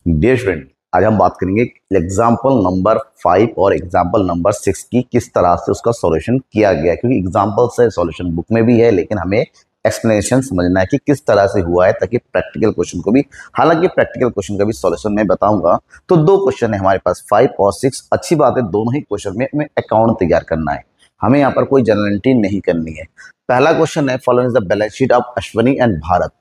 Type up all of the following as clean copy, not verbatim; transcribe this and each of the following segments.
Dear student, आज हम बात करेंगे एग्जाम्पल नंबर 5 और एग्जाम्पल नंबर 6 की किस तरह से उसका सॉल्यूशन किया गया है। क्योंकि एग्जाम्पल से सॉल्यूशन बुक में भी है, लेकिन हमें एक्सप्लेनेशन समझना है कि किस तरह से हुआ है, ताकि प्रैक्टिकल क्वेश्चन को भी, हालांकि प्रैक्टिकल क्वेश्चन का भी सॉल्यूशन मैं बताऊंगा। तो दो क्वेश्चन है हमारे पास, 5 और 6। अच्छी बात है, दोनों ही क्वेश्चन में हमें अकाउंट तैयार करना है, हमें यहाँ पर कोई जनरलिटी नहीं करनी है। पहला क्वेश्चन है, following the balance sheet of Ashwani and Bharat.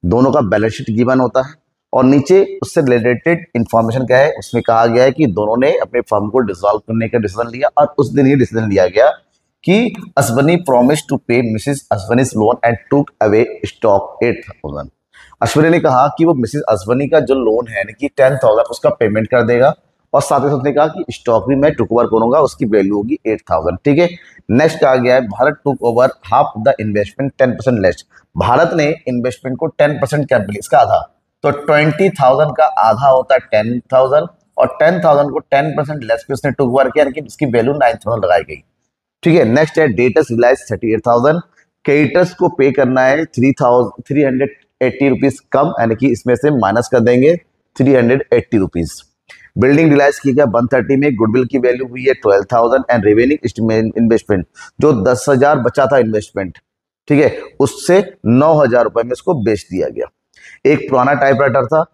दोनों का बैलेंस शीट गिवन होता है और नीचे उससे रिलेटेड इंफॉर्मेशन क्या है, उसमें कहा गया है कि दोनों ने अपने फर्म को डिसॉल्व करने का डिसीजन लिया और उस दिन ही डिसीजन लिया गया कि Ashwani promise to pay Mrs Ashwani's loan and took away stock 8,000। Ashwani ने कहा कि वो मिसेस अश्वनी का जो लोन है यानी कि 10,000 उसका पेमेंट कर देगा और साथ ही साथ उसने कहा कि स्टॉक भी मैं टुक ओवर करूंगा, उसकी वैल्यू होगी 8,000। ठीक है। नेक्स्ट कहा गया है, Bharat took over half the investment 10% less. Bharat ने इन्वेस्टमेंट को 10% कैपिटल, इसका आधा, तो 20,000 का आधा होता है 10,000 और 10,000 को 10% लेस पे उसने टुक ओवर किया, यानी कि इसकी वैल्यू 9,000 लगाई गई। ठीक है। नेक्स्ट है, डेटर्स रिलाइज 38,000। क्रेडिटर्स को पे करना है 380 रुपीज कम, यानी कि इसमें से माइनस कर देंगे 380 रुपीज। बिल्डिंग रिलाइज की गया 130 में, गुडविल की वैल्यू हुई है 12,000 एंड रिमेनिंग इन्वेस्टमेंट जो 10,000 बचा था इन्वेस्टमेंट, ठीक है, उससे 9,000 रुपए में इसको बेच दिया गया। एक पुराना टाइपराइटर था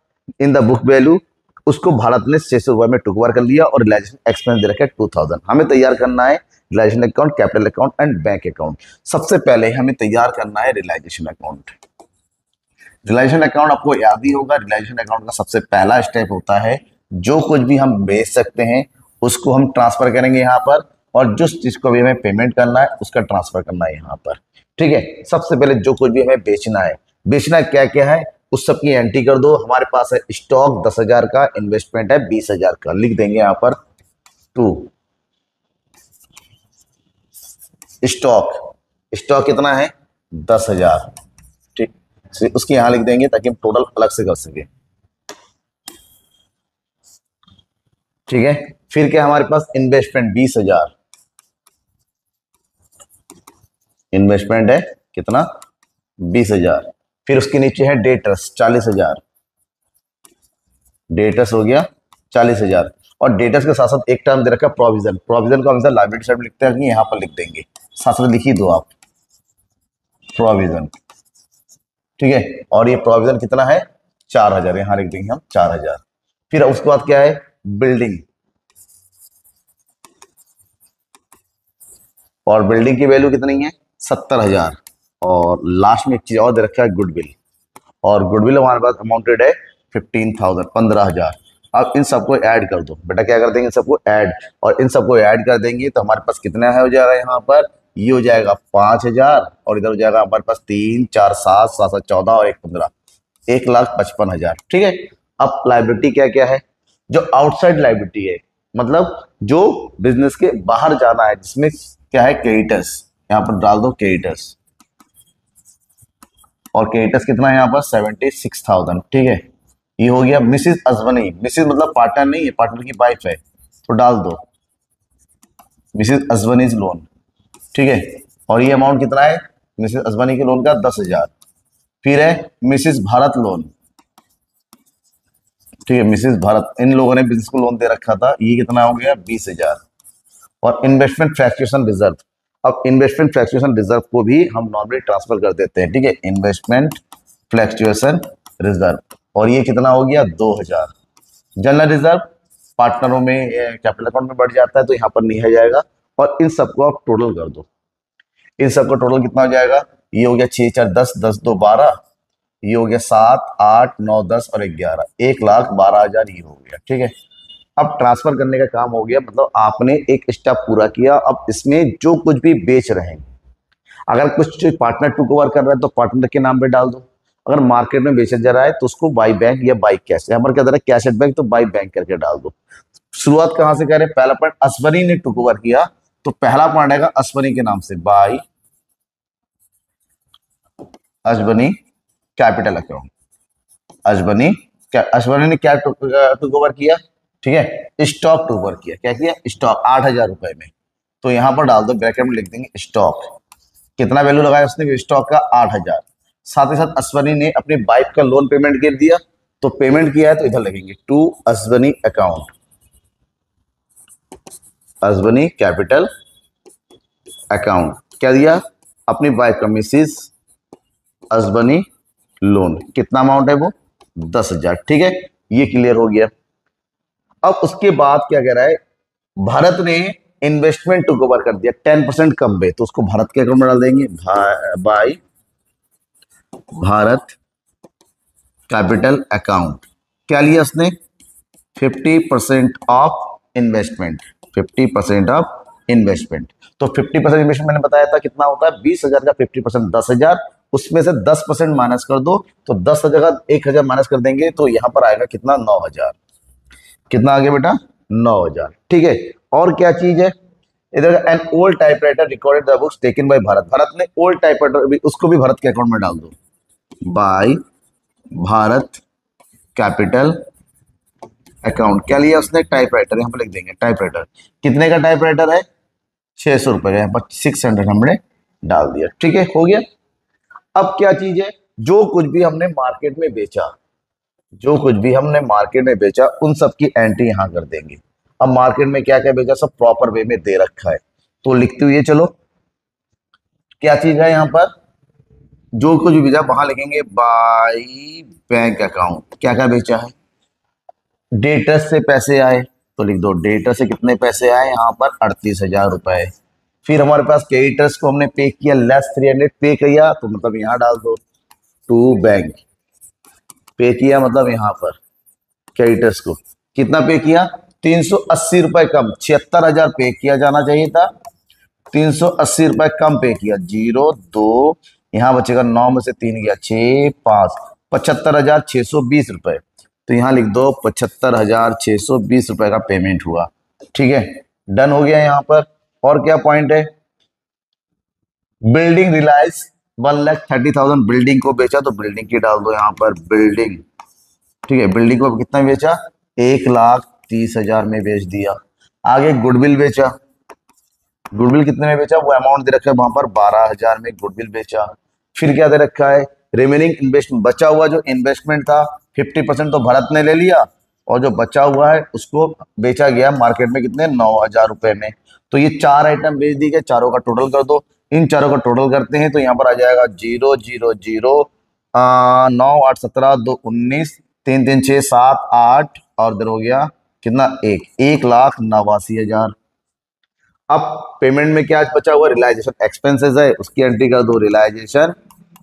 इन द बुक वैल्यू, उसको भारत ने 600 रुपए में टुक ओवर कर लिया और रिलाइजेशन एक्सपेंस दे रखा है 2,000। हमें तैयार करना है realisation account, capital account and bank account. सबसे पहले हमें तैयार करना है रिलाइजेशन अकाउंट। रिलाइजेशन अकाउंट आपको याद ही होगा, रिलाइजेशन अकाउंट का सबसे पहला स्टेप होता है जो कुछ भी हम बेच सकते हैं उसको हम ट्रांसफर करेंगे यहाँ पर, और जिस चीज को भी हमें पेमेंट करना है उसका ट्रांसफर करना है यहाँ पर। ठीक है। सबसे पहले जो कुछ भी हमें बेचना है, बेचना क्या क्या है उस सब की एंट्री कर दो। हमारे पास है स्टॉक 10,000 का, इन्वेस्टमेंट है 20,000 का, लिख देंगे यहाँ पर टू स्टॉक। स्टॉक कितना है 10,000। ठीक, उसके यहां लिख देंगे ताकि हम टोटल अलग से कर सके। ठीक है। फिर क्या हमारे पास इन्वेस्टमेंट 20,000, इन्वेस्टमेंट है कितना 20,000। फिर उसके नीचे है डेटर्स 40,000, डेटर्स हो गया 40,000। और डेटर्स के साथ साथ एक टर्म दे रखा प्रोविजन, प्रोविजन को हमेशा लायबिलिटी साइड में लिखते हैं, यहाँ पर लिख देंगे, साथ साथ लिख ही दो आप प्रोविजन। ठीक है। और ये प्रोविजन कितना है 4,000, यहां लिख देंगे हम 4,000। फिर उसके बाद क्या है बिल्डिंग, और बिल्डिंग की वैल्यू कितनी है 70,000। और लास्ट में एक चीज और दे रखा है गुडविल, और गुडविल हमारे पास अमाउंटेड है 15,000, 15,000। अब इन सबको ऐड कर दो बेटा, क्या कर देंगे सबको ऐड, और इन सबको ऐड कर देंगे तो हमारे पास कितना है हो जाएगा यहाँ पर, ये हो जाएगा 5,000 और इधर हो जाएगा हमारे पास 3, 4, 7, 7, 7, 14 और 1, 15, 1,55,000। ठीक है। अब लाइबिलिटी क्या क्या है, जो आउटसाइड लाइबिलिटी है, मतलब जो बिजनेस के बाहर जाना है, जिसमें क्या है क्रेडिटर्स, यहाँ पर डाल दो क्रेडिटर्स, और क्रेडिटर्स कितना है यहाँ पर 76,000। ठीक है। ये हो गया मिसेस अश्वनी, मिसेस मतलब पार्टनर नहीं है, पार्टनर की वाइफ है, तो डाल दो मिसेस अश्वनीज लोन। ठीक है। और ये अमाउंट कितना है मिसेस अश्वनी के लोन का 10,000। फिर है मिसेस भारत लोन, ठीक है, मिसेस भारत, इन लोगों ने बिजनेस को लोन दे रखा था, ये कितना हो गया 20,000। और इन्वेस्टमेंट फ्लैक्चुएशन रिजर्व, अब इन्वेस्टमेंट फ्लैक्चुएशन रिजर्व को भी हम नॉर्मली ट्रांसफर कर देते हैं। ठीक है, इन्वेस्टमेंट फ्लैक्चुएशन रिजर्व, और ये कितना हो गया 2,000। जनरल रिजर्व पार्टनरों में कैपिटल अकाउंट में बढ़ जाता है तो यहाँ पर नहीं आ जाएगा, और इन सबको आप टोटल कर दो। इन सबको टोटल कितना हो जाएगा, ये हो गया 6, 4, 10, 10, 2, 12, ये हो गया 7, 8, 9, 10 और 11, 1,12,000 ये हो गया। ठीक है। अब ट्रांसफर करने का काम हो गया, मतलब आपने एक स्टेप पूरा किया। अब इसमें जो कुछ भी बेच रहे हैं, अगर कुछ पार्टनर टुक ओवर कर रहा है तो पार्टनर के नाम पे डाल दो, अगर मार्केट में बेचा जा रहा है तो उसको बाई बैंक या बाई कैश, यहाँ पर क्या है कैश एट बैंक, तो बाई बैंक करके डाल दो। शुरुआत कहां से करें, पहला पॉइंट अश्वनी ने टुक ओवर किया तो पहला पॉइंट आएगा अश्वनी के नाम से, by Ashwani capital account. Ashwani ने क्या टुक ओवर किया, ठीक है, स्टॉक टुक ओवर किया। क्या किया, स्टॉक 8,000 रुपए में, तो यहां पर डाल दो ब्रैकेट में लिख देंगे स्टॉक, कितना वैल्यू लगाया उसने स्टॉक का 8,000। साथ ही साथ अश्वनी ने अपनी वाइफ का लोन पेमेंट कर दिया तो पेमेंट किया है तो इधर लिखेंगे to Ashwani account, Ashwani capital account. क्या दिया? अपनी वाइफ का, मिसिस अश्वनी लोन। कितना अमाउंट है वो? 10,000। ठीक है, ये क्लियर हो गया। अब उसके बाद क्या कह रहा है, भारत ने इन्वेस्टमेंट टू कवर कर दिया 10% कम पे, तो उसको भारत के अकाउंट में डाल देंगे, बाय भारत कैपिटल अकाउंट। क्या लिया उसने? 50% ऑफ इन्वेस्टमेंट, 50% ऑफ इन्वेस्टमेंट। तो 50% इन्वेस्टमेंट मैंने बताया था कितना होता है, 20,000 का 50% 10,000, उसमें से 10% माइनस कर दो, तो 10,000 का 1,000 माइनस कर देंगे, तो यहां पर आएगा कितना? 9,000। कितना आ गया बेटा? 9,000। ठीक है, और क्या चीज है इधर? An old typewriter recorded the books taken by Bharat, Bharat ने ओल्ड टाइपराइटर, उसको भी भारत के अकाउंट में डाल दो, बाय भारत कैपिटल अकाउंट। क्या लिया उसने? टाइपराइटर, यहां पर लिख देंगे टाइपराइटर। कितने का टाइपराइटर है? 600 रुपए का, यहाँ पर 600 हमने डाल दिया। ठीक है, हो गया। अब क्या चीज है, जो कुछ भी हमने मार्केट में बेचा, जो कुछ भी हमने मार्केट में बेचा उन सब की एंट्री यहां कर देंगे। अब मार्केट में क्या क्या बेचा सब प्रॉपर वे में दे रखा है, तो लिखते हुए चलो क्या चीज है यहाँ पर, जो कुछ भी बेचा वहां लिखेंगे बाय बैंक अकाउंट। क्या क्या बेचा है? डेटर्स से पैसे आए, तो लिख दो डेटर से कितने पैसे आए, यहाँ पर 38,000 रुपए। फिर हमारे पास क्रेडिटर्स को हमने पे किया लेस 300 पे किया, तो मतलब यहाँ डाल दो टू बैंक। पे किया मतलब यहाँ पर क्रेडिटर्स को कितना पे किया? 380 रुपए कम, 76,000 पे किया जाना चाहिए था, 380 रुपए कम पे किया, 02, यहाँ बचेगा 9 में से 3 गया 6, 5, 75,620 रुपए। तो यहाँ लिख दो 75,620 रुपए का पेमेंट हुआ। ठीक है, डन हो गया यहाँ पर। और क्या पॉइंट है? बिल्डिंग रिलायंस 1,30,000 बिल्डिंग को बेचा, तो बिल्डिंग की डाल दो यहाँ पर बिल्डिंग। ठीक है, बिल्डिंग को कितना बेचा? 1,30,000 में बेच दिया। आगे गुडविल बेचा, गुडविल कितने में बेचा? वो अमाउंट दे रखा है वहां पर 12,000 में गुडविल बेचा। फिर क्या दे रखा है? रिमेनिंग इन्वेस्टमेंट, बचा हुआ जो इन्वेस्टमेंट था 50% तो भारत ने ले लिया, और जो बचा हुआ है उसको बेचा गया मार्केट में कितने? 9,000 रुपए में। तो ये 4 आइटम बेच दी गए, चारों का टोटल कर दो। इन चारों का टोटल करते हैं तो यहाँ पर आ जाएगा 0,0,0, 9, 8, 17, 2, 19, 3, 3, 6, 7, 8, और इधर हो गया कितना? 1,89,000। अब पेमेंट में क्या बचा हुआ? रियलाइजेशन एक्सपेंसेस है, उसकी एंट्री कर दो रियलाइजेशन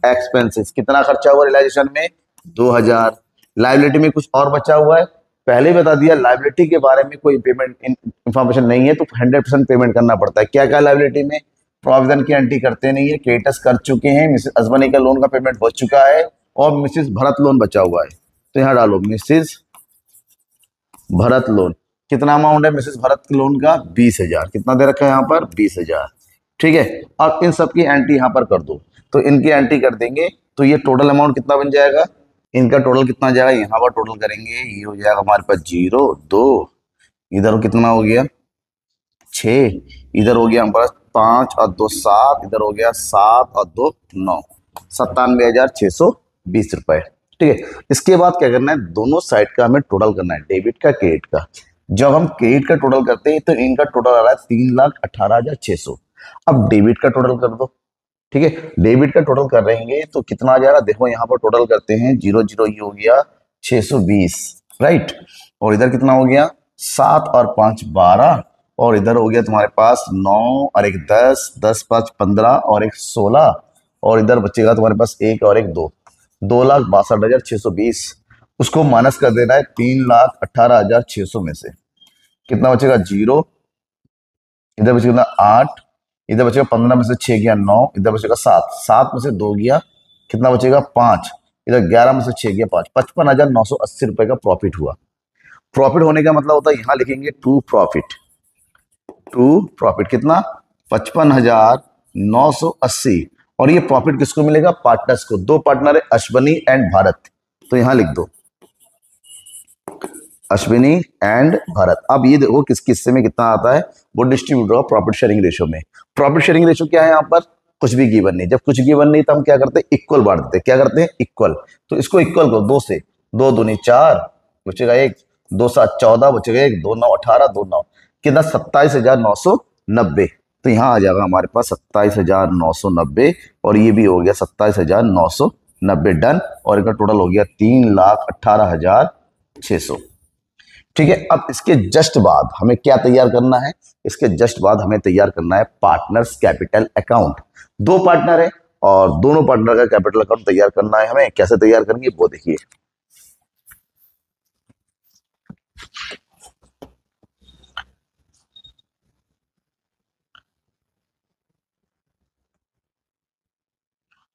एक्सपेंसेस। कितना खर्चा हुआ रियलाइजेशन में? 2,000। लाइबिलिटी में कुछ और बचा हुआ है, पहले ही बता दिया लाइबिलिटी के बारे में कोई पेमेंट इंफॉर्मेशन नहीं है, तो 100% पेमेंट करना पड़ता है। क्या क्या लाइबिलिटी में? प्रोविजन की एंट्री करते नहीं है, क्रेडिटर्स कर चुके हैं, मिसेस अजमनी का लोन का पेमेंट हो चुका है, और मिसेस भरत लोन बचा हुआ है, तो यहाँ डालो मिसेस भरत लोन। कितना अमाउंट है मिसेस भरत के लोन का? 20,000। कितना दे रखा है यहाँ पर? 20,000। ठीक है, और इन सब की एंट्री यहाँ पर कर दो, तो इनकी एंट्री कर देंगे, तो ये टोटल अमाउंट कितना बन जाएगा? इनका टोटल कितना जाएगा? यहाँ पर टोटल करेंगे, ये हो जाएगा हमारे पास 0, 2, इधर कितना हो गया 6, इधर हो गया हमारे पास 5 और 2 7, इधर हो गया 7 और 2 9, 97,620 रुपए। ठीक है, इसके बाद क्या करना है? दोनों साइड का हमें टोटल करना है, डेबिट का क्रेडिट का। जब हम क्रेडिट का टोटल करते हैं तो इनका टोटल आ रहा है 3,18,600। अब डेबिट का टोटल कर दो। ठीक है, डेबिट का टोटल कर रहेंगे तो कितना आ जाएगा? देखो यहाँ पर टोटल करते हैं, 0,0 ये हो गया 620, राइट, और इधर कितना हो गया? 7 और 5 12, और इधर हो गया तुम्हारे पास 9 और 1 10, 10 5 15 और 1 16, और इधर बचेगा तुम्हारे पास 1 और 1 2, 2,62,620। उसको माइनस कर देना है 3,18,600 में से। कितना बचेगा? 0, इधर बचेगा 8, इधर बचेगा 15 में से 6 गया 9, इधर बचेगा 7, 7 में से 2 गया, कितना बचेगा? 5, इधर 11 में से 6 गया 5, 55,980 रुपए का प्रॉफिट हुआ। प्रॉफिट होने का मतलब होता है, यहां लिखेंगे टू प्रॉफिट। टू प्रॉफिट कितना? 55,980। और ये प्रॉफिट किसको मिलेगा? पार्टनर्स को। दो पार्टनर है अश्वनी एंड भारत, तो यहां लिख दो अश्विनी एंड भारत। अब ये देखो किस किस्से में कितना आता है, वो डिस्ट्रीब्यूट होगा प्रॉफिट शेयरिंग रेशियो में। प्रॉफिट शेयरिंग रेशियो क्या है? यहाँ पर कुछ भी गिवन नहीं, जब कुछ गिवन नहीं तो हम क्या करते हैं? इक्वल बांट देते हैं। क्या करते हैं? इक्वल। तो इसको इक्वल करो 2 से, दो दूनी 4, बचेगा 1, 2 7 14, बचेगा 1, 2 9 18, 2 9 कितना 27,990। तो यहाँ आ जाएगा हमारे पास 27,990 और ये भी हो गया 27,990 डन। और इनका टोटल हो गया 3,18,600। ठीक है, अब इसके जस्ट बाद हमें क्या तैयार करना है? इसके जस्ट बाद हमें तैयार करना है पार्टनर्स कैपिटल अकाउंट। दो पार्टनर है और दोनों पार्टनर का कैपिटल अकाउंट तैयार करना है हमें। कैसे तैयार करेंगे वो देखिए।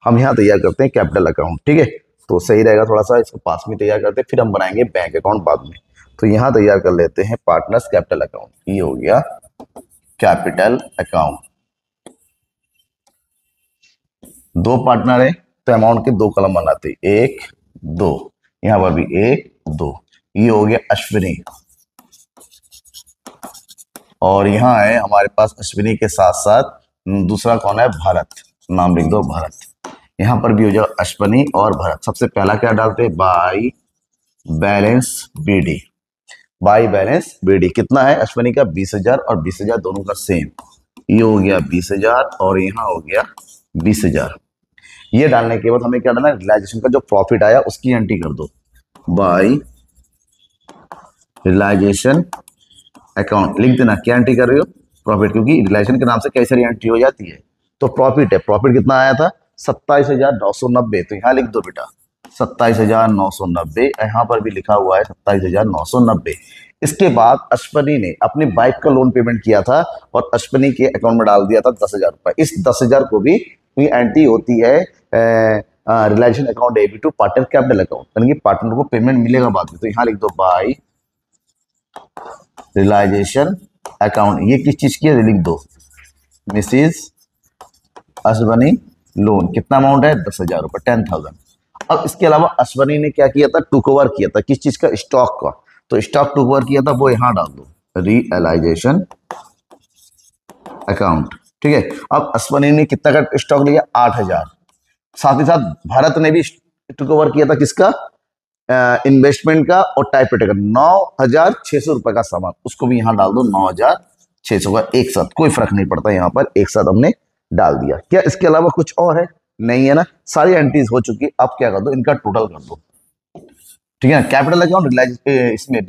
हम यहां तैयार करते हैं कैपिटल अकाउंट। ठीक है, तो सही रहेगा, थोड़ा सा इसको पास में तैयार करते हैं, फिर हम बनाएंगे बैंक अकाउंट बाद में। तो यहां तैयार कर लेते हैं पार्टनर्स कैपिटल अकाउंट। ये हो गया कैपिटल अकाउंट। दो पार्टनर है तो अमाउंट के दो कलम बनाते हैं, 1 2, यहां पर भी 1 2। ये हो गया अश्विनी और यहाँ है हमारे पास अश्विनी के साथ साथ दूसरा कौन है? भारत। नाम लिख दो भारत। यहाँ पर भी हो जाएगा अश्विनी और भारत। सबसे पहला क्या डालते हैं? By balance BD. By balance BD कितना है अश्विनी का? 20,000 और 20,000 दोनों का सेम। ये हो गया 20,000 और यहाँ हो गया 20,000। ये डालने के बाद हमें क्या डालना है? रियलाइजेशन का जो प्रॉफिट आया उसकी एंट्री कर दो। बाई रियलाइजेशन अकाउंट लिख देना। क्या एंट्री कर रहे हो? प्रॉफिट, क्योंकि रियलाइजेशन के नाम से कई सारी एंट्री हो जाती है। तो प्रॉफिट है, प्रॉफिट कितना आया था? 27,990। तो यहाँ लिख दो बेटा 27,990। यहाँ पर भी लिखा हुआ है 27,990। इसके बाद अश्विनी ने अपनी बाइक का लोन पेमेंट किया था और अश्विनी के अकाउंट में डाल दिया था 10,000 रुपए। इस 10,000 को भी एंट्री होती है realisation account debit to partner capital account, यानी कि पार्टनर को पेमेंट मिलेगा बाद में। तो यहाँ लिख दो बाई रियलाइजेशन अकाउंट। ये किस चीज की है? लिख दो मिसिज अश्विनी लोन। कितना अमाउंट है? 10,000 रुपए, 10,000। अब इसके अलावा अश्विनी ने क्या किया था? टू कवर किया था। किस चीज का? स्टॉक का। तो स्टॉक टू कवर किया था वो यहां डाल दो, रियलाइजेशन अकाउंट। ठीक है, अब अश्विनी ने कितना का स्टॉक लिया? 8,000। साथ ही साथ भारत ने भी टू कवर किया था किसका? इन्वेस्टमेंट का और टाइप का 9,600 रुपए का सामान, उसको भी यहां डाल दो 9,600 का एक साथ। कोई फर्क नहीं पड़ता, यहां पर एक साथ हमने डाल दिया। क्या इसके अलावा कुछ और है? नहीं है ना, सारी एंट्रीज हो चुकी। अब क्या कर दो? इनका टोटल कर दो। ठीक है ना, कैपिटल अकाउंट इसमें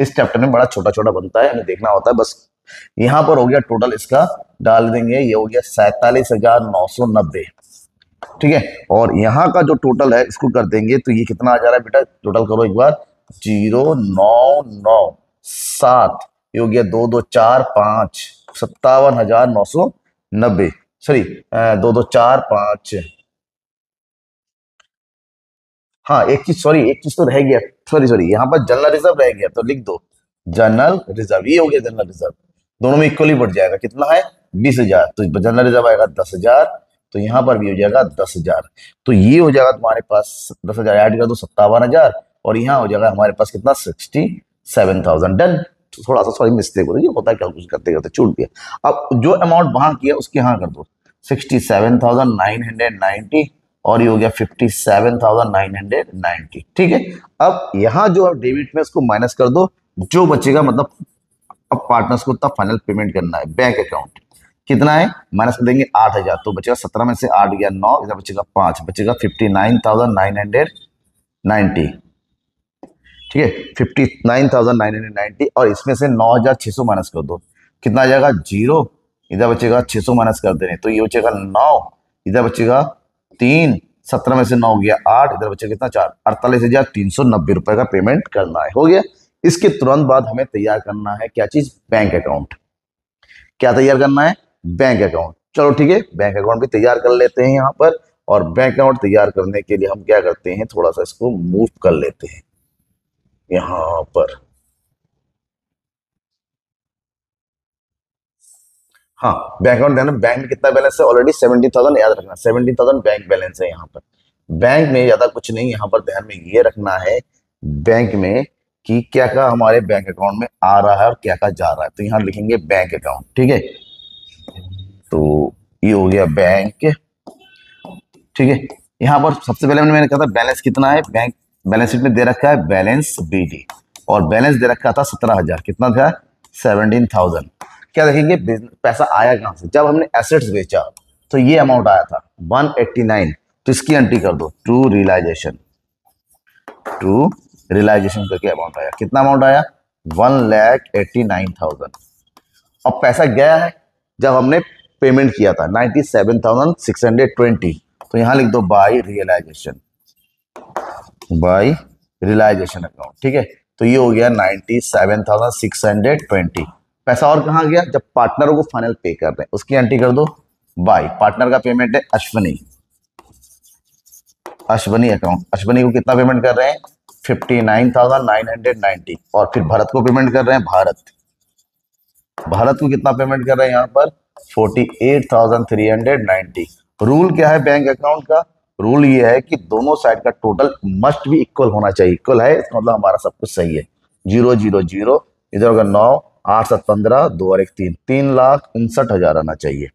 इस चैप्टर में बड़ा छोटा छोटा बनता है, हमें देखना होता है बस। यहां पर हो गया टोटल, इसका डाल देंगे। ये हो गया 47,990। ठीक है, और यहाँ का जो टोटल है इसको कर देंगे तो ये कितना आ जा रहा है बेटा? टोटल करो एक बार। 0,997। ये हो गया 2 2 4 5, 57,990। सॉरी 2 2 4 5। हाँ एक चीज तो रह गया। सॉरी यहाँ पर जनरल रिजर्व रह गया, तो लिख दो जनरल रिजर्व। ये हो गया जनरल रिजर्व, दोनों में इक्वली बढ़ जाएगा। कितना है? 20,000। तो जनरल रिजर्व आएगा 10,000। तो यहाँ पर भी हो जाएगा 10,000। तो ये हो जाएगा तुम्हारे पास 10,000 ऐड कर दो 57,000 और यहाँ हो जाएगा हमारे पास कितना? 67,000 डन। थोड़ा सा सॉरी मिस्टेक हो रही है, होता है कैलकुलेशन करते करते छूट गया। अब जो अमाउंट वहां किया उसके यहाँ कर दो 67,990 और ये हो गया 57,990। ठीक है, अब यहाँ जो डेबिट में उसको माइनस कर दो, जो बचेगा मतलब अब पार्टनर्स को उतना फाइनल पेमेंट करना है। बैंक अकाउंट कितना है? माइनस कर देंगे 8,000। तो बचेगा 17 में से 8 गया 9, इधर बचेगा 5, बचेगा 59,990। ठीक है, 59,990 और इसमें से 9,600 माइनस कर दो। कितना आ जाएगा? 0। इधर बचेगा 600 माइनस कर देने, तो ये बचेगा 9, इधर बचेगा 3, 17 में से 9 गया 8, इधर बचेगा कितना? 4, 48,390 रुपए का पेमेंट करना है। हो गया। इसके तुरंत बाद हमें तैयार करना है क्या चीज? Bank account. क्या तैयार करना है? Bank account. चलो ठीक है, बैंक अकाउंट भी तैयार कर लेते हैं यहाँ पर। और बैंक अकाउंट तैयार करने के लिए हम क्या करते हैं? थोड़ा सा इसको मूव कर लेते हैं यहाँ पर। हाँ, बैंक अकाउंट है ना, बैंक में कितना बैलेंस है? ऑलरेडी 70,000। याद रखना 70,000 बैंक बैलेंस है यहाँ पर। बैंक में ज्यादा कुछ नहीं, यहाँ पर ध्यान में ये रखना है बैंक में कि क्या क्या हमारे बैंक अकाउंट में आ रहा है और क्या क्या जा रहा है। तो यहाँ लिखेंगे बैंक अकाउंट। ठीक है, तो ये हो गया बैंक। ठीक है, यहाँ पर सबसे पहले मैंने कहा था बैलेंस कितना है बैंक बैलेंस शीट में दे रखा है बैलेंस बीडी, और बैलेंस दे रखा था 17,000, कितना था 17,000। क्या देखेंगे पैसा आया कहां से, जब हमने एसेट्स बेचा तो ये अमाउंट आया था 189, तो इसकी एंट्री कर दो टू रियलाइजेशन, टू रियलाइजेशन करके अमाउंट आया, कितना अमाउंट आया 1,89,000। अब पैसा गया है जब हमने पेमेंट किया था 97,620, तो यहां लिख दो by realisation, by realisation account, ठीक है। तो ये हो गया 97,620। पैसा और कहां गया, जब पार्टनरों को फाइनल पे कर रहे हैं उसकी एंट्री कर दो बाय, पार्टनर का पेमेंट है अश्वनी, अश्वनी अकाउंट, अश्वनी को कितना पेमेंट कर रहे हैं 59,990, और फिर भरत को पेमेंट कर रहे हैं भारत, भारत को कितना पेमेंट कर रहे हैं यहाँ पर 48,390। रूल क्या है बैंक अकाउंट का, रूल ये है कि दोनों साइड का टोटल मस्ट भी इक्वल होना चाहिए, इक्वल है इसका मतलब हमारा सब कुछ सही है। 000, इधर होगा 9, 8 7 15, 2 और 1 3, 3,59,000 आना चाहिए।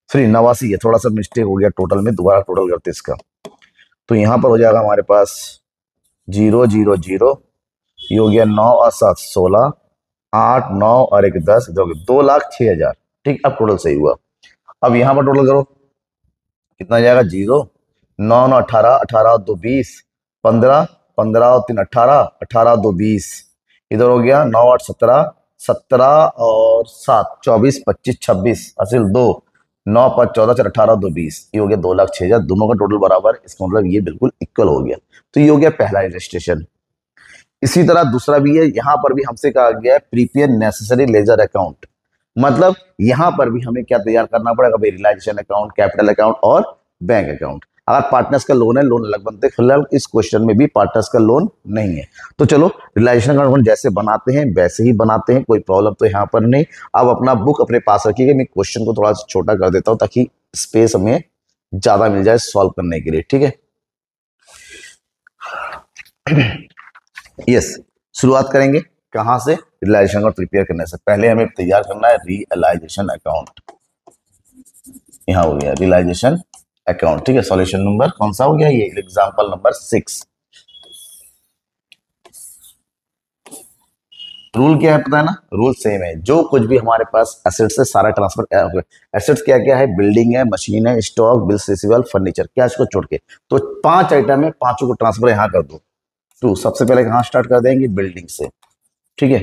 फिर 89 है, थोड़ा सा मिस्टेक हो गया टोटल में, दोबारा टोटल करते इसका, तो यहाँ पर हो जाएगा हमारे पास 000, ये हो गया 9 और 7 16, 8 9 और 1 10, 2,06,000, ठीक। अब टोटल सही हुआ। अब यहाँ पर टोटल करो कितना जाएगा 0 9 9 18, 18 और 2 20, 15 15 और 3 18, 18 और 2 20, इधर हो गया 9 8 17, 17 और 7 24 25 26 असिल 2, 9 5 14 4 18 2 20, ये हो गया 2,06,000, दोनों का टोटल बराबर, इसका मतलब ये बिल्कुल इक्वल हो गया। तो ये हो गया पहला रजिस्ट्रेशन। इसी तरह दूसरा भी है, यहां पर भी हमसे कहा गया है प्रीपेयर नेसेसरी लेजर अकाउंट, मतलब यहां पर भी हमें क्या तैयार करना पड़ेगा भाई, रियलाइजेशन अकाउंट, कैपिटल अकाउंट और बैंक अकाउंट। अगर पार्टनर्स का लोन है, लोन अलग बनते हैं, फिलहाल इस क्वेश्चन में भी पार्टनर्स का लोन नहीं है। तो चलो रियलाइजेशन अकाउंट जैसे बनाते हैं वैसे ही बनाते हैं, कोई प्रॉब्लम तो यहाँ पर नहीं। अब अपना बुक अपने पास रखिएगा, मैं क्वेश्चन को थोड़ा सा छोटा कर देता हूँ ताकि स्पेस हमें ज्यादा मिल जाए सॉल्व करने के लिए, ठीक है। यस, शुरुआत करेंगे कहां से, रियलाइजेशन अकाउंट प्रिपेयर करने से पहले हमें तैयार करना है रियलाइजेशन अकाउंट। यहां हो गया रियलाइजेशन अकाउंट, ठीक है। सॉल्यूशन नंबर कौन सा हो गया, ये एग्जांपल नंबर 6। रूल क्या है पता है ना, रूल सेम है, जो कुछ भी हमारे पास एसेट्स है सारा ट्रांसफर, एसेट्स क्या क्या है, बिल्डिंग है, मशीन है, स्टॉक, बिल्स रिसीवेबल, फर्नीचर, क्या इसको छोड़ के, तो 5 आइटम है, पांचों को ट्रांसफर यहां कर दो। तो सबसे पहले कहां स्टार्ट कर देंगे, बिल्डिंग से, ठीक है।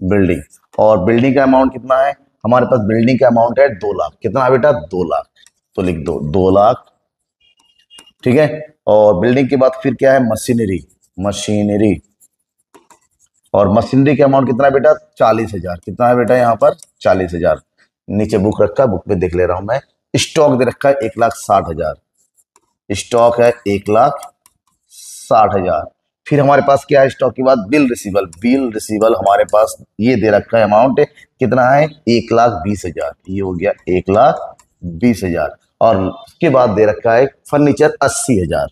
बिल्डिंग, और बिल्डिंग का अमाउंट कितना है हमारे पास, बिल्डिंग का अमाउंट है 2 लाख, कितना बेटा 2 लाख, तो लिख दो 2 लाख, ठीक है। और बिल्डिंग के बाद फिर क्या है, मशीनरी, मशीनरी, और मशीनरी का अमाउंट कितना है बेटा 40,000, कितना है बेटा यहाँ पर 40,000, नीचे बुक रखा है, बुक पे देख ले रहा हूं मैं। स्टॉक दे रखा है 1,60,000, स्टॉक है 1,60,000। फिर हमारे पास क्या है स्टॉक के बाद, बिल रिसीवल, बिल रिसीवल हमारे पास ये दे रखा है अमाउंट कितना है 1,20,000, ये हो गया 1,20,000। और उसके बाद दे रखा है फर्नीचर 80,000,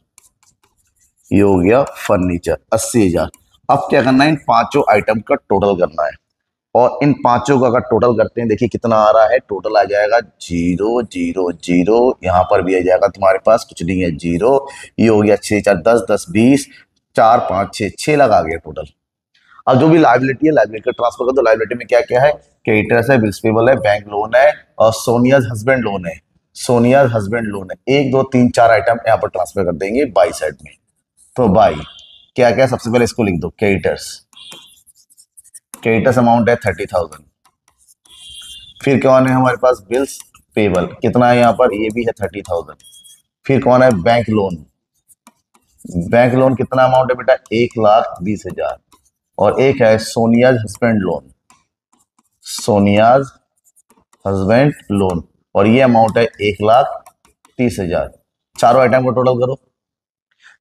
ये हो गया फर्नीचर 80,000। अब क्या करना है, इन पांचों आइटम का टोटल करना है, और इन पांचों का अगर टोटल करते हैं देखिए कितना आ रहा है, टोटल आ जाएगा 0,0,0, यहाँ पर भी आ जाएगा तुम्हारे पास कुछ नहीं है 0, ये हो गया 6 4 10 10 20, 4 5 6 लाख आ गया टोटल। अब जो भी लाइबिलिटी है, लाइबिलिटी का ट्रांसफर कर दो। लाइबिलिटी में क्या क्या है, क्रेडिटर्स है, बिल्स पेबल है, बैंक लोन है, और सोनियाज हस्बैंड लोन है, सोनियाज हस्बैंड लोन है। 1 2 3 4 आइटम यहाँ पर ट्रांसफर कर देंगे बाई साइड में। तो बाई क्या क्या, सबसे पहले इसको लिख दो क्रेडिटर्स, क्रेडिटर्स अमाउंट है 30,000। फिर कौन है हमारे पास, बिल्स पेबल, कितना है यहाँ पर, ये भी है 30,000। फिर कौन है, बैंक लोन, बैंक लोन कितना अमाउंट है बेटा 1,20,000। और एक है सोनियाज हस्बैंड लोन, सोनियाज हस्बैंड लोन, और ये अमाउंट है 1,30,000। चारों आइटम को टोटल करो,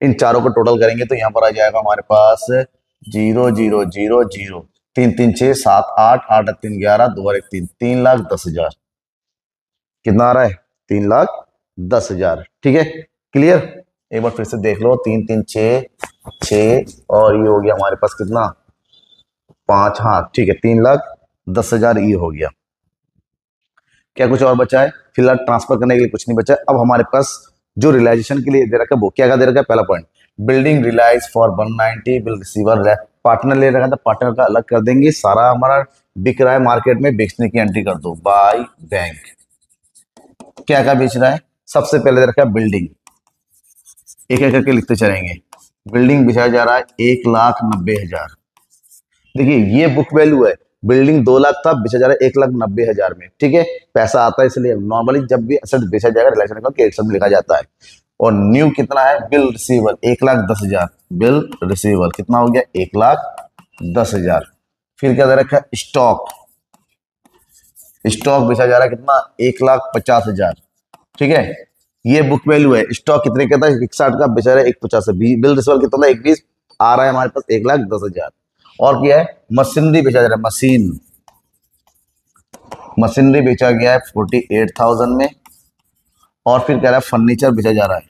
इन चारों को टोटल करेंगे तो यहाँ पर आ जाएगा हमारे पास 0,0,0,0, 3 3 6 7 8 8 3 11 2 और 1 3, 3,10,000, कितना आ रहा है 3,10,000, ठीक है। क्लियर, एक बार फिर से देख लो, 3 3 6 6 और ये हो गया हमारे पास कितना 5, हाँ ठीक है 3,10,000 ये हो गया। क्या कुछ और बचा है, फिलहाल ट्रांसफर करने के लिए कुछ नहीं बचा है। अब हमारे पास जो रियलाइजेशन के लिए दे रखा है वो क्या दे रखा है, पहला point building realise for 190 bill receiver, partner ले रखा था, पार्टनर का अलग कर देंगे, सारा हमारा बिक रहा है मार्केट में, बेचने की एंट्री कर दो। बाय बैंक, क्या क्या बेच रहा है, सबसे पहले दे रखा है बिल्डिंग, एक एक करके लिखते चलेंगे। बिल्डिंग बेचा जा रहा है 1,90,000। देखिए ये बुक वैल्यू है, बिल्डिंग 2 लाख था, बेचा जा रहा है 1,90,000 में, ठीक है। पैसा आता है इसलिए नॉर्मली जब भी एसेट बेचा जाएगा रिलायंस अकाउंट के एसेट में लिखा जाता है। और न्यू कितना है, बिल रिसीवर 1,10,000, बिल रिसीवर कितना हो गया 1,10,000। फिर क्या दे रखा है, स्टॉक, स्टॉक बेचा जा रहा है कितना 1,50,000, ठीक है। ये बुक वैल्यू है, स्टॉक कितने का था 61 का, बेचा रहा है 1,50, बिल रिसीवर कितना था 21, आ रहा है हमारे पास 1,10,000। और क्या है, मशीनरी बेचा जा रहा है, मशीन, मशीनरी बेचा गया है 48,000 में। और फिर कह रहा है फर्नीचर बेचा जा रहा है,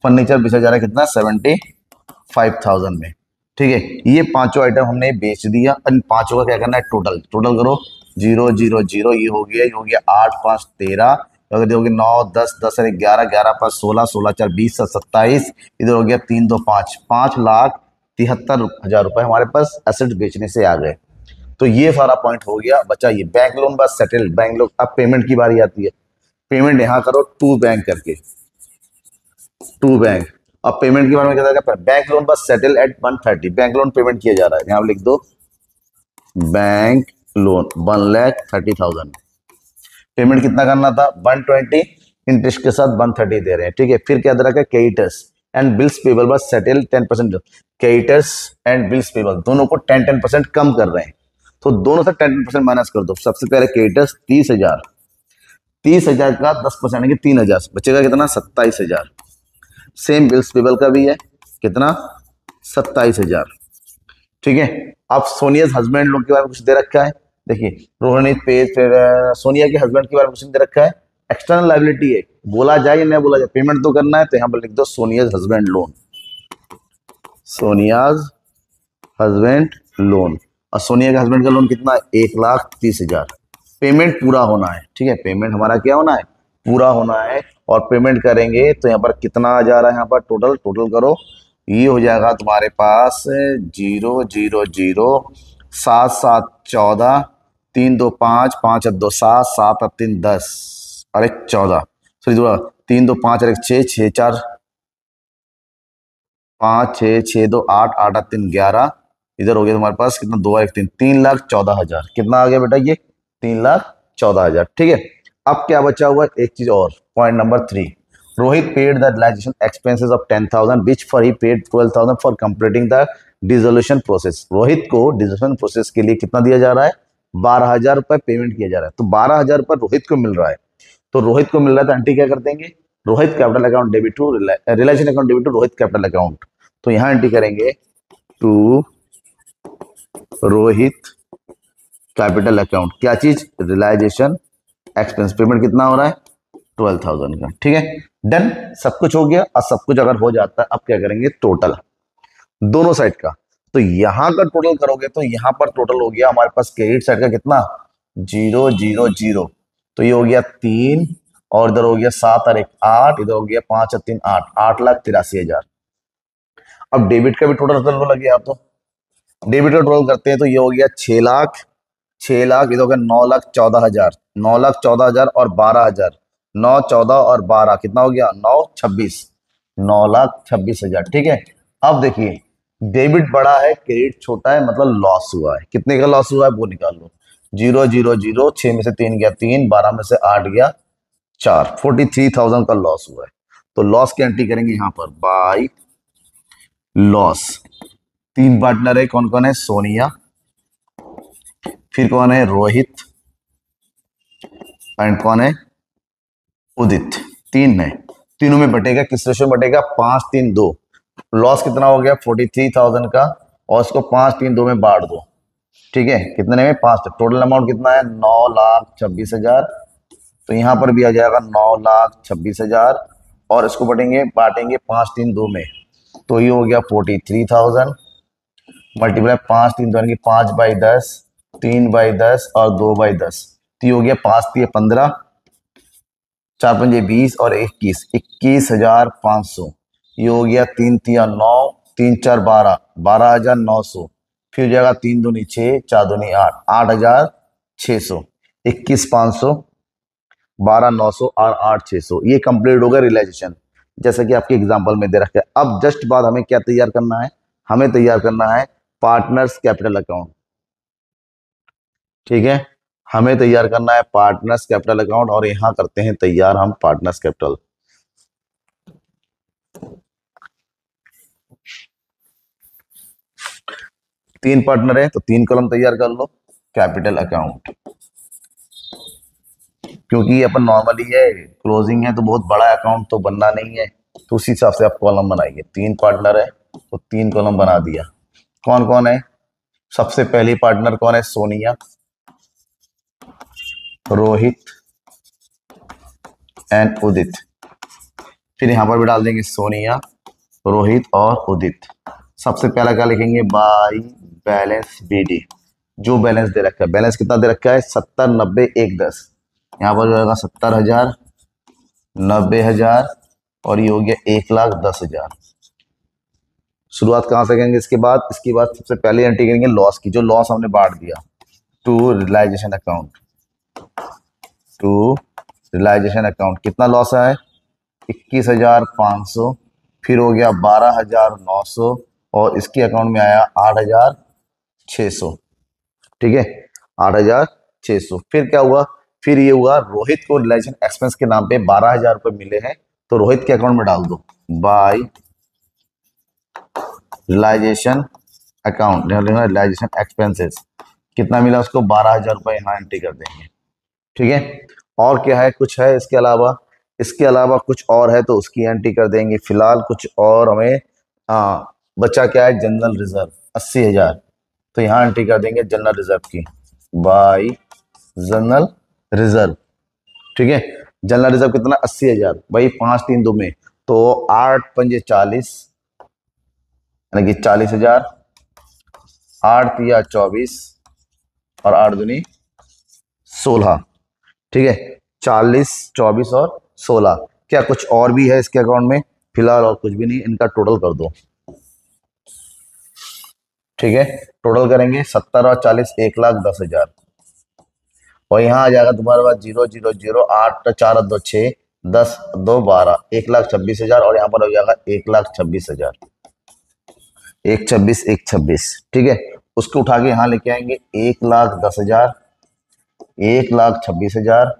फर्नीचर बेचा जा रहा है कितना 75,000 में, ठीक है। ये पांचों आइटम हमने बेच दिया, इन पांचों का क्या करना है, टोटल, टोटल करो 0 0 0, ये हो गया, ये हो गया 8 5 13, अगर देखोगे 9 10 10 और 11 11 5 16 16 4 20 27, इधर हो गया 3 2 5, 5,73,000 रुपए हमारे पास एसेट बेचने से आ गए। तो ये सारा पॉइंट हो गया बच्चा। ये बैंक लोन बस सेटल, बैंक लोन। अब पेमेंट की बारी आती है, पेमेंट यहाँ करो टू बैंक करके, टू बैंक। अब पेमेंट के बारे में क्या था, बैंक लोन बस settle at 130, bank loan payment किया जा रहा है, यहाँ लिख दो बैंक लोन 1,30,000। पेमेंट कितना करना था 120, इंटरेस्ट के साथ 130 दे रहे हैं, ठीक है। फिर क्या दे रखा है, क्रेडिटर्स एंड बिल्स पेबल बस settle 10%, creditors and bills payable दोनों को 10% कम कर रहे हैं, तो दोनों से 10% माइनस कर दो। सबसे पहले क्रेडिटर्स 30,000, 30,000 का 10% है 3,000, बचेगा कितना 27,000। सेम बिल्स पेबल का भी है कितना 27,000, ठीक है। अब सोनियाज हस्बैंड लोग के बारे में कुछ दे रखा है, देखिए रोहिणी पेज, फिर सोनिया के हस्बैंड के बारे में कुछ दे रखा है, एक्सटर्नल लायबिलिटी है, बोला जाए या नहीं बोला जाए, पेमेंट तो करना है, तो यहाँ पर लिख दो सोनियाज हस्बैंड लोन, सोनियाज हस्बैंड लोन। और सोनिया के हस्बैंड का लोन कितना है 1,30,000, पेमेंट पूरा होना है, ठीक है। पेमेंट हमारा क्या होना है, पूरा होना है। और पेमेंट करेंगे तो यहाँ पर कितना आ जा रहा है, यहाँ पर टोटल, टोटल करो, ये हो जाएगा तुम्हारे पास 0 0 0 7 7 14 3 2 5 5 2 7 7 3 10 और 1 14, सॉरी 3 2 5 और 1 6 6 4 5 6 6 2 8 8 3 11, इधर हो गया तुम्हारे पास कितना 2 1 3, 3,14,000। कितना आ गया बेटा ये 3,14,000, ठीक है। अब क्या बचा हुआ है, एक चीज और, point number 3, Rohit paid the realisation expenses of 10,000 which for he paid 12,000 for completing the dissolution process. Rohit को डिसोल्यूशन प्रोसेस के लिए कितना दिया जा रहा है, 12,000 रुपए पेमेंट किया जा रहा है, तो 12,000 रुपए रोहित को मिल रहा है, तो रोहित को मिल रहा है तो आंटी क्या कर देंगे, Rohit capital account debit to Reliance account debit to Rohit capital account, तो यहां एंट्री करेंगे टू रोहित कैपिटल अकाउंट, क्या चीज, रिलाइजेशन एक्सपेंस, पेमेंट कितना हो रहा है 12,000 का, ठीक है। डन, सब कुछ हो गया। और सब कुछ अगर हो जाता है, अब क्या करेंगे, टोटल दोनों साइड का, तो यहां का टोटल करोगे तो यहां पर टोटल हो गया हमारे पास क्रेडिट साइड का कितना 0 0 0, तो ये हो गया 3, और इधर हो गया 7 और 1 8, इधर हो गया 5 और 3 8, 8,83,000। अब डेबिट का भी टोटल कर लो, लगे आप तो डेबिट का टोटल करते हैं, तो ये हो गया 6 लाख, 6 लाख, इधर हो गया 9,14,000, 9,14,000 और 12,000, 9 14 और 12 कितना हो गया 9 26, 9,26,000, ठीक है। अब देखिए डेबिट बड़ा है, क्रेडिट छोटा है, मतलब लॉस हुआ है, कितने का लॉस हुआ है वो निकाल लो, 0 0 0, 6 में से 3 गया 3, 12 में से 8 गया 4, 43,000 का लॉस हुआ है। तो लॉस की एंट्री करेंगे यहाँ पर बाय लॉस। 3 पार्टनर है, कौन कौन है, सोनिया, फिर कौन है रोहित, एंड कौन है उदित, 3 है, तीनों में बटेगा, किस रेशो में बटेगा 5 3 2, लॉस कितना हो गया 43,000 का, और इसको 5 3 2 में बांट दो, ठीक है, कितने में 5, टोटल अमाउंट कितना है 9,26,000, तो यहां पर भी आ जाएगा 9,26,000, और इसको बांटेंगे 5 3 2 में, तो ये हो गया 43,000 मल्टीप्लाई 5 3 2 5/10, 3/10 और 2/10, तो ये हो गया 5 3 15, 4 5 20 और 21, 21,500, ये हो गया 3 3 9, 3 4 12, 12,900। फिर हो जाएगा 3 दूनी 6, 4 दूनी 8, 8,600, 21,500, 12,900 और 8,600। ये कंप्लीट होगा रियलाइजेशन, जैसे कि आपके एग्जांपल में दे रखा है। अब जस्ट बाद हमें क्या तैयार करना है, हमें तैयार करना है पार्टनर्स कैपिटल अकाउंट। ठीक है, हमें तैयार करना है पार्टनर्स कैपिटल अकाउंट, और यहां करते हैं तैयार हम पार्टनर्स कैपिटल। तीन पार्टनर है तो 3 कॉलम तैयार कर लो कैपिटल अकाउंट, क्योंकि ये अपन नॉर्मली है क्लोजिंग है तो बहुत बड़ा अकाउंट तो बनना नहीं है, तो उसी हिसाब से आप कॉलम बनाइए। 3 पार्टनर है तो 3 कॉलम बना दिया। कौन कौन है, सबसे पहली पार्टनर कौन है, सोनिया, रोहित एंड उदित। फिर यहां पर भी डाल देंगे सोनिया, रोहित और उदित। सबसे पहला क्या लिखेंगे, बाई बैलेंस बीडी, जो बैलेंस दे रखा है। बैलेंस कितना दे रखा है, 70 90 1 10। यहाँ पर जाएगा 70,000, 90,000 और ये हो गया 1,10,000। शुरुआत कहाँ से करेंगे, इसके बाद सबसे पहले एंट्री करेंगे लॉस की, जो लॉस हमने बांट दिया to realisation account. To realisation account कितना लॉस है, 21,500। फिर हो गया 12,900 और इसके अकाउंट में आया 8,600। ठीक है, 8,600। फिर क्या हुआ, फिर ये हुआ रोहित को रियलाइजेशन एक्सपेंस के नाम पे 12,000 रुपए मिले हैं, तो रोहित के अकाउंट में डाल दो by realisation account, realisation expenses. कितना मिला उसको, 12,000 रुपए यहाँ एंट्री कर देंगे। ठीक है, और क्या है, कुछ है इसके अलावा, इसके अलावा कुछ और है तो उसकी एंट्री कर देंगे। फिलहाल कुछ और हमें बचा क्या है, जनरल रिजर्व 80,000, तो यहाँ एंट्री कर देंगे जनरल रिजर्व की बाय जनरल रिजर्व। ठीक है, जनरल रिजर्व कितना, 80,000। भाई 5 3 2 में तो 8 पंजे 40, यानी कि 40,000, 8 तिया 24 और 8 दूनी 16। ठीक है, 40 24 और 16। क्या कुछ और भी है इसके अकाउंट में, फिलहाल और कुछ भी नहीं, इनका टोटल कर दो। ठीक है, टोटल करेंगे 70 और 40 1,10,000, और यहाँ आ जाएगा तुम्हारे पास 0 0 0 8 4 2 6 10 2 12 1,26,000, और यहाँ पर हो जाएगा 1,26,000, 1,26 1,26। ठीक है, उसको उठा के यहाँ लेके आएंगे 1,10,000, 1,26,000,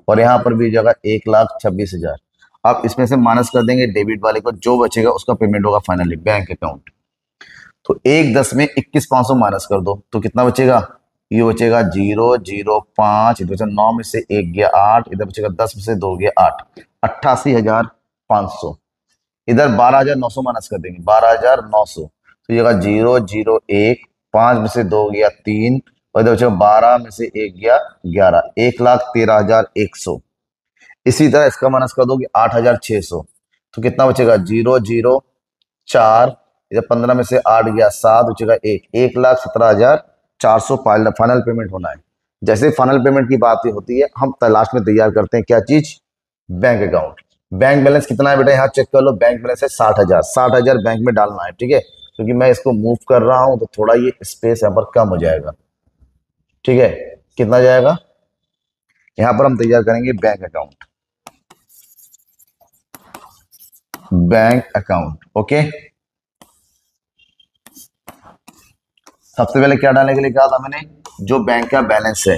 और यहाँ पर भी जगह 1,26,000। अब इसमें से माइनस कर देंगे डेबिट वाले को, जो बचेगा उसका पेमेंट होगा फाइनली बैंक अकाउंट। तो 1,10 में 21,500 माइनस कर दो तो कितना बचेगा, ये बचेगा 0 0 5, इधर से 9 में से 1 गया 8, इधर बचेगा 10 में से 2 गया 8, 88,500। इधर 12,900 माइनस कर देंगे, 12,900, तो ये 0 0 1, 5 में से 2 गया 3, और इधर बचेगा 12 में से 1 गया 11, 1,13,100। इसी तरह इसका माइनस कर दोगे 8,600, तो कितना बचेगा, 0 0 4, इधर 15 में से 8 गया 7, बचेगा 1, 1,17,400 फाइनल पेमेंट होना है। जैसे फाइनल पेमेंट की बात होती है, हम लास्ट में तैयार करते हैं क्या चीज, बैंक अकाउंट। बैंक बैलेंस कितना है बेटा, यहाँ चेक कर लो, बैंक बैलेंस है 60,000, 60,000 बैंक में डालना है। ठीक है, क्योंकि मैं इसको मूव कर रहा हूं तो थोड़ा ये स्पेस यहाँ पर कम हो जाएगा। ठीक है, कितना जाएगा, यहाँ पर हम तैयार करेंगे bank account, bank account. Okay, सबसे पहले क्या डालने के लिए कहा था मैंने, जो बैंक का बैलेंस है,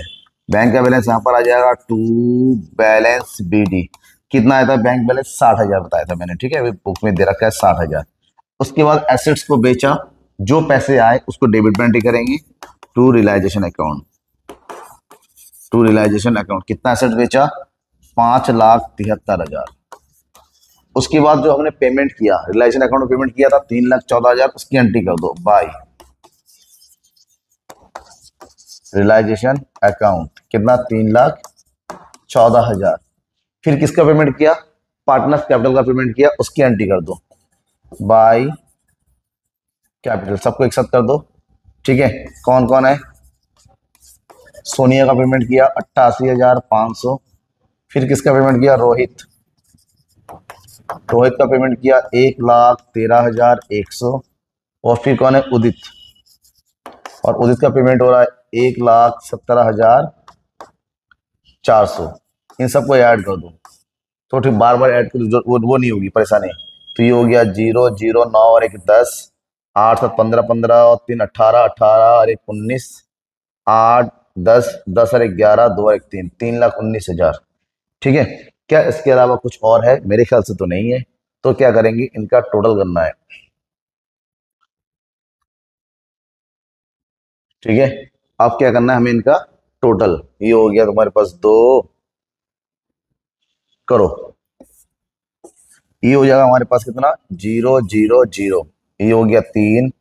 बैंक का बैलेंस यहाँ पर आ जाएगा टू बैलेंस बीडी। कितना आया था बैंक बैलेंस, 60,000 बताया था मैंने। ठीक है, बुक में दे रखा है 60,000। उसके बाद एसेट्स को बेचा, जो पैसे आए उसको डेबिट में एंट्री करेंगे to realisation account. To realisation account कितना एसेट बेचा, 5,73,000। उसके बाद जो हमने पेमेंट किया, रियलाइजेशन अकाउंट में पेमेंट किया था 3,14,000, उसकी एंट्री कर दो बाय रियलाइजेशन अकाउंट। कितना, 3,14,000। फिर किसका पेमेंट किया, पार्टनर्स कैपिटल का पेमेंट किया, उसकी एंट्री कर दो बाय कैपिटल। सबको एक साथ कर दो। ठीक है, कौन कौन है, सोनिया का पेमेंट किया 88,500। फिर किसका पेमेंट किया, रोहित रोहित का पेमेंट किया 1,13,100। और फिर कौन है, उदित, और उदित का पेमेंट हो रहा है 1,17,400। इन सबको ऐड कर दो, तो ठीक बार बार ऐड कर दो, वो नहीं होगी परेशानी। तो ये हो गया 0, 0, 9 और 1 10, 8 7 15, 15 और 3 18, 18 और 1 19, 8 10, 10 और 1 11, 2 और 1 3, 3,19,000। ठीक है। क्या इसके अलावा कुछ और है? मेरे ख्याल से तो नहीं है। तो क्या करेंगे, इनका टोटल करना है। ठीक है, अब क्या करना है हमें, इनका टोटल। ये हो गया तुम्हारे पास 2, करो। ये हो जाएगा हमारे पास कितना, 0, 0, 0। ये हो गया 3,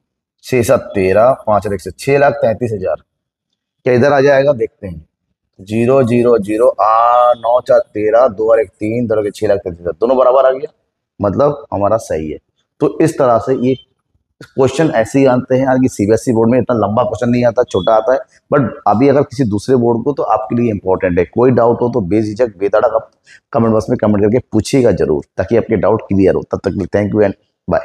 6 7 13, 5 और 1 से 6,33,000। क्या इधर आ जाएगा, देखते हैं। 0, 0, 0, 9 4 13, 2 और 1 3, 2 और 1 6,33,000, दोनों बराबर आ गया, मतलब हमारा सही है। तो इस तरह से ये क्वेश्चन ऐसे ही आते हैं। हालांकि सीबीएसई बोर्ड में इतना लंबा क्वेश्चन नहीं आता, छोटा आता है। बट अभी अगर किसी दूसरे बोर्ड को, तो आपके लिए इंपॉर्टेंट है। कोई डाउट हो तो बेझिझक बेधड़क आप कमेंट बॉक्स में कमेंट करके पूछिएगा जरूर, ताकि आपके डाउट क्लियर हो। तब तक थैंक यू एंड बाय।